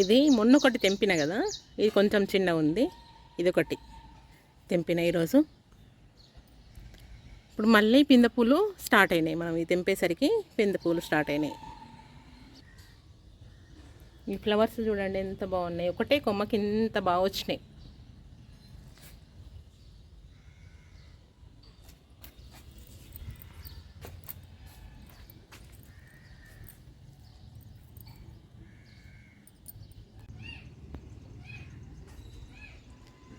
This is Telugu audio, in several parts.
ఇది మొన్న ఒకటి తెంపిన కదా, ఇది కొంచెం చిన్న ఉంది. ఇది ఒకటి తెంపిన ఈరోజు. ఇప్పుడు మళ్ళీ పింద పూలు స్టార్ట్ అయినాయి. మనం ఇది తెంపేసరికి పింద పూలు స్టార్ట్ అయినాయి. ఈ ఫ్లవర్స్ చూడండి ఎంత బాగున్నాయి. ఒకటే కొమ్మకి ఇంత బాగా వచ్చినాయి.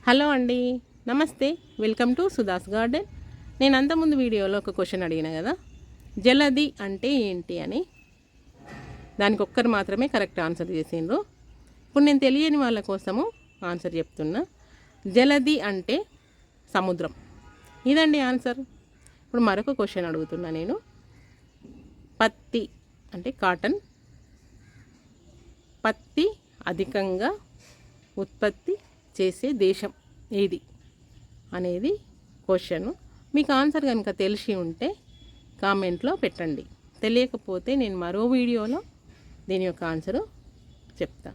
హలో అండి, నమస్తే, వెల్కమ్ టు సుధాస్ గార్డెన్. నేను అంతకుముందు వీడియోలో ఒక క్వశ్చన్ అడిగిన కదా, జలది అంటే ఏంటి అని. దానికి ఒక్కరు మాత్రమే కరెక్ట్ ఆన్సర్ చేసిండ్రు. ఇప్పుడు నేను తెలియని వాళ్ళ కోసము ఆన్సర్ చెప్తున్నా. జలది అంటే సముద్రం. ఇదండి ఆన్సర్. ఇప్పుడు మరొక క్వశ్చన్ అడుగుతున్నా నేను. పత్తి అంటే కాటన్, పత్తి అధికంగా ఉత్పత్తి చేసే దేశం ఏది అనేది క్వశ్చన్. మీకు ఆన్సర్ కనుక తెలిసి ఉంటే కామెంట్లో పెట్టండి. తెలియకపోతే నేను మరో వీడియోలో దీని యొక్క ఆన్సరు చెప్తా.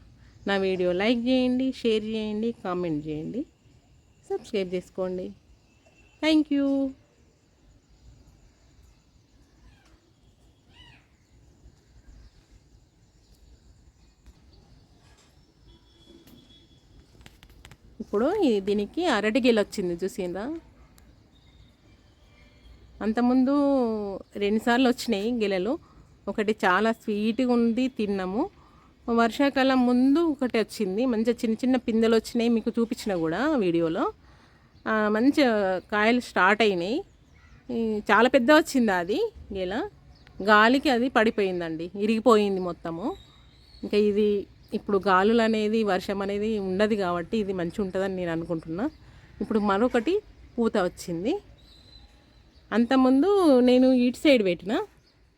నా వీడియో లైక్ చేయండి, షేర్ చేయండి, కామెంట్ చేయండి, సబ్స్క్రైబ్ చేసుకోండి. Thank you. ఇప్పుడు దీనికి అరటి గెల వచ్చింది చూసిందా. అంతకుముందు 2 సార్లు వచ్చినాయి గెలలు. ఒకటి చాలా స్వీట్గా ఉంది, తిన్నాము. వర్షాకాలం ముందు ఒకటి వచ్చింది, మంచిగా చిన్న చిన్న పిందెలు వచ్చినాయి, మీకు చూపించిన కూడా వీడియోలో. మంచిగా కాయలు స్టార్ట్ అయినాయి. చాలా పెద్ద వచ్చింది అది గెల. గాలికి అది పడిపోయిందండి, ఇరిగిపోయింది మొత్తము. ఇంకా ఇది ఇప్పుడు గాలులు అనేది, వర్షం అనేది ఉండదు కాబట్టి ఇది మంచిగా ఉంటుందని నేను అనుకుంటున్నా. ఇప్పుడు మరొకటి పూత వచ్చింది. అంతకుముందు నేను ఇటు సైడ్ పెట్టిన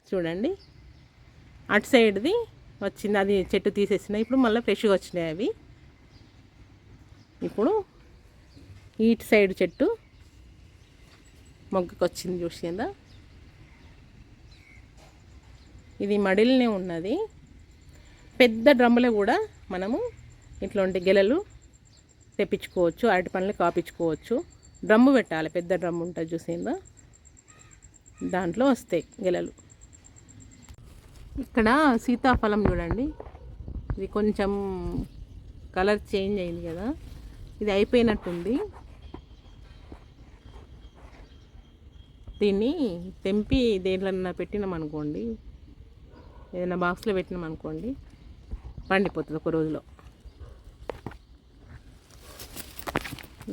చూడండి, అటు సైడ్ది వచ్చింది, అది చెట్టు తీసేసిన. ఇప్పుడు మళ్ళీ ఫ్రెష్గా వచ్చినాయి అవి. ఇప్పుడు ఇటు సైడ్ చెట్టు మొగ్గకు వచ్చింది చూసిందా. ఇది మడిల్నే ఉన్నది. పెద్ద డ్రమ్ములో కూడా మనము ఇట్లాంటి గెలలు తెప్పించుకోవచ్చు, అరటి పండ్లు కాపించుకోవచ్చు. డ్రమ్ము పెట్టాలి, పెద్ద డ్రమ్ము ఉంటుంది చూసిందా, దాంట్లో వస్తాయి గెలలు. ఇక్కడ సీతాఫలం చూడండి, ఇది కొంచెం కలర్ చేంజ్ అయింది కదా, ఇది అయిపోయినట్టుంది. దీన్ని తెంపి దేంట్లన్నా పెట్టినామనుకోండి, ఏదైనా బాక్స్లో పెట్టినామనుకోండి, పండిపోతుంది ఒక రోజులో.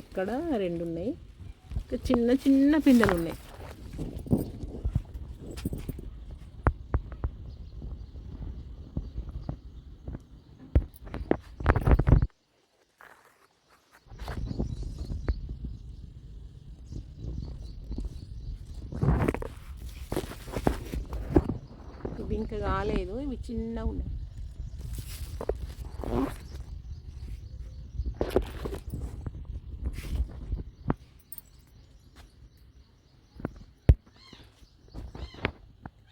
ఇక్కడ 2 ఉన్నాయి, ఇంకా చిన్న చిన్న పిందెలు ఉన్నాయి. ఇవి ఇంకా కాలేదు, ఇవి చిన్నగా ఉన్నాయి.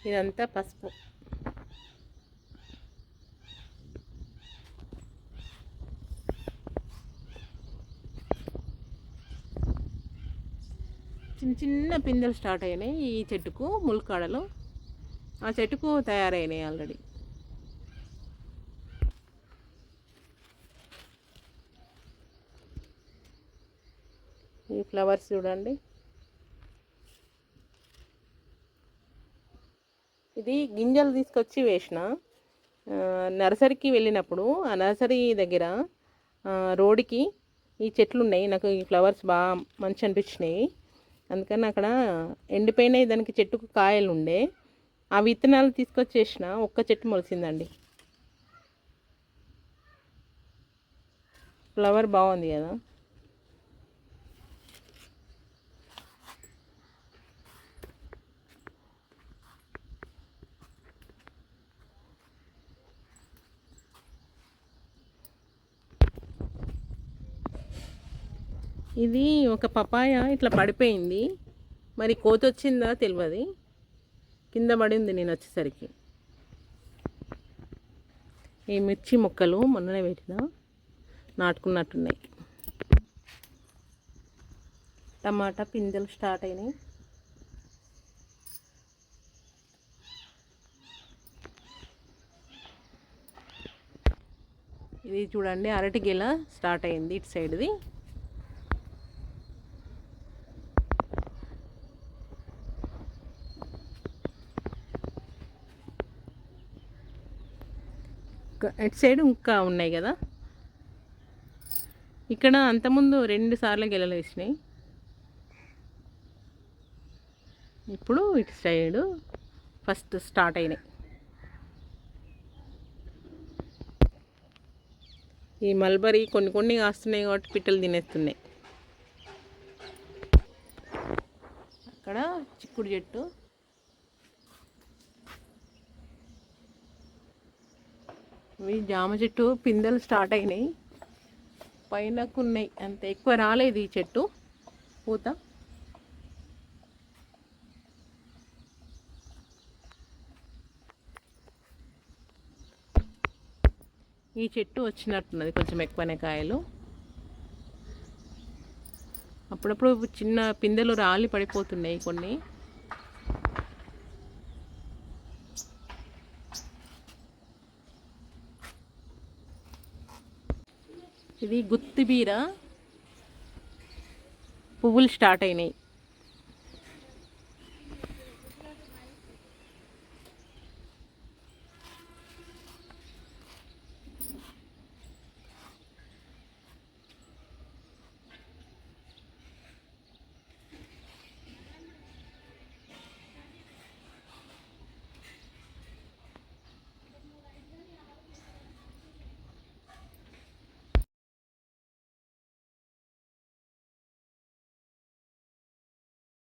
ఇదంతా పసుపు. చిన్న చిన్న పిందెలు స్టార్ట్ అయినాయి ఈ చెట్టుకు, ములక్కాడలు. ఆ చెట్టుకు తయారైనాయి ఆల్రెడీ. ఈ ఫ్లవర్స్ చూడండి. ఇది గింజలు తీసుకొచ్చి వేసిన. నర్సరీకి వెళ్ళినప్పుడు ఆ నర్సరీ దగ్గర రోడ్డుకి ఈ చెట్లు ఉన్నాయి. నాకు ఈ ఫ్లవర్స్ బాగా మంచి అనిపించినాయి. అందుకని అక్కడ ఎండిపోయినాయి, దానికి చెట్టుకు కాయలు ఉండే, ఆ విత్తనాలు తీసుకొచ్చేసిన. ఒక్క చెట్టు మొలిసిందండి. ఫ్లవర్ బాగుంది కదా. ఇది ఒక పపాయ ఇట్లా పడిపోయింది, మరి కోత వచ్చిందా తెలియదు, కింద పడింది నేను వచ్చేసరికి. ఈ మిర్చి మొక్కలు మొన్ననే పెట్టిన, నాటుకున్నట్టున్నాయి. టమాటా పిందెలు స్టార్ట్ అయినాయి. ఇది చూడండి, అరటి గెల స్టార్ట్ అయింది ఇటు సైడ్ది. ఇటు సైడ్ ఇంకా ఉన్నాయి కదా. ఇక్కడ అంతకుముందు 2 సార్లు గెలలు వేసినాయి. ఇప్పుడు ఇటు సైడ్ ఫస్ట్ స్టార్ట్ అయినాయి. ఈ మల్బరీ కొన్ని కాస్తున్నాయి కాబట్టి పిట్టలు తినేస్తున్నాయి. అక్కడ చిక్కుడు చెట్టు, ఇవి జామ చెట్టు పిందెలు స్టార్ట్ అయినాయి. పైనకు ఉన్నాయి, అంత ఎక్కువ రాలేదు ఈ చెట్టు పూత. ఈ చెట్టు వచ్చినట్టున్నది కొంచెం ఎక్కువనే కాయలు. అప్పుడప్పుడు చిన్న పిందెలు రాలి పడిపోతున్నాయి కొన్ని. ఇది గుత్తి బీర పువ్వులు స్టార్ట్ అయినాయి.